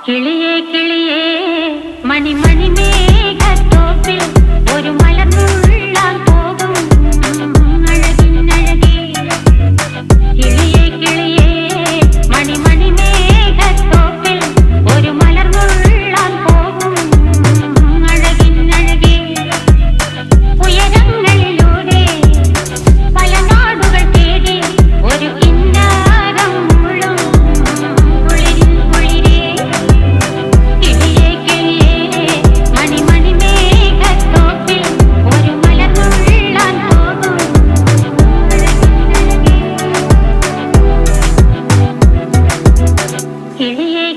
കിളിയേ കിളിയേ മണിമണി മേഘത്തോപ്പിൽ ഒരു മലർന്നുള്ളാൻ പോകും അഴകിനഴകേ. കിളിയേ കിളിയേ മണിമണി മേഘത്തോപ്പിൽ ഒരു മലർന്നുള്ളാൻ പോകും അഴകിനഴകേ. ഉയരങ്ങളിലൂടെ പല നാടുകൾ തേടി ഒരു കിന്നാരം മുള്ളും കുളിരിൻ കുളിരേ. കിളിയേ കിളിയേ മണിമണി മേഘത്തോപ്പിൽ ഒരു മലർന്നുള്ളാൻ പോകും അഴകിനഴകേ. കിളിയേ